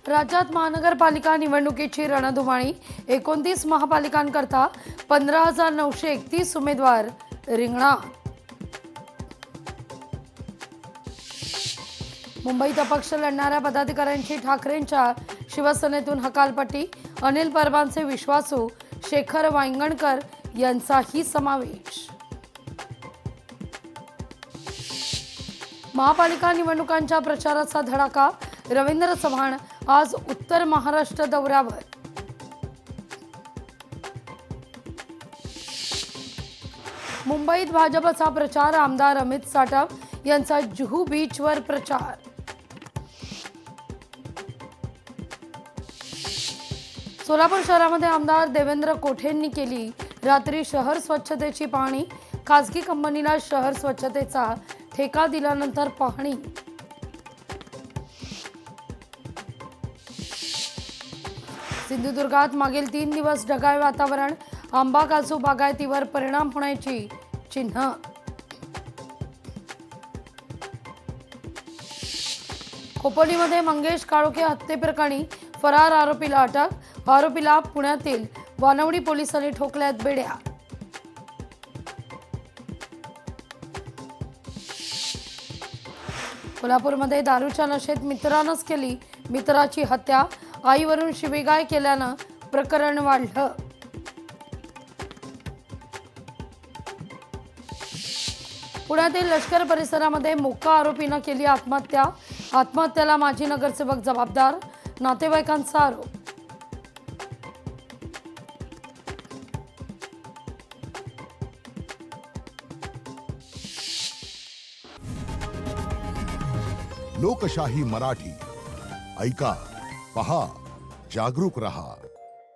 राज्यात महानगरपालिका निवडणुकीची रणधुमाळी 29 महापालिकांकरता 15,931 उमेदवार रिंगणात। मुंबईत अपक्ष लढणाऱ्या पदाधिकाऱ्यांची ठाकरेंच्या शिवसेनेतून हकालपट्टी। अनिल परबांचे विश्वासू शेखर वांगणकर यांचाही समावेश। महापालिका निवडणुकांच्या प्रचाराचा धडाका। रवींद्र चव्हाण आज उत्तर महाराष्ट्र दौऱ्यावर। मुंबईत भाजपचा प्रचार। आमदार अमित साटम यांचा जुहू बीचवर प्रचार। सोलापूर शहरामध्ये आमदार देवेंद्र कोठेंनी केली रात्री शहर स्वच्छतेची पाहणी। खासगी कंपनीला शहर स्वच्छतेचा ठेका दिल्यानंतर पाहणी। सिंधुदुर्गात मागील 3 दिवस ढगाळ वातावरण। आंबा काजू बागायतीवर परिणाम होण्याची चिन्ह। खोपोलीमध्ये मंगेश काळोखे हत्येप्रकरणी फरार आरोपीला अटक। आरोपीला पुण्यातील वानवडी पोलिसांनी ठोकल्यात बेड्या। कोल्हापूरमध्ये दारूच्या नशेत मित्रानंच केली मित्राची हत्या। आईवरून शिवीगाळ केल्यानं प्रकरण वाढलं। पुण्यातील लष्कर परिसरामध्ये मोक्का आरोपीनं केली आत्महत्या। आत्महत्येला माजी नगरसेवक जबाबदार, नातेवाईकांचा आरोप। लोकशाही मराठी ऐका, पहा, जागरूक रहा।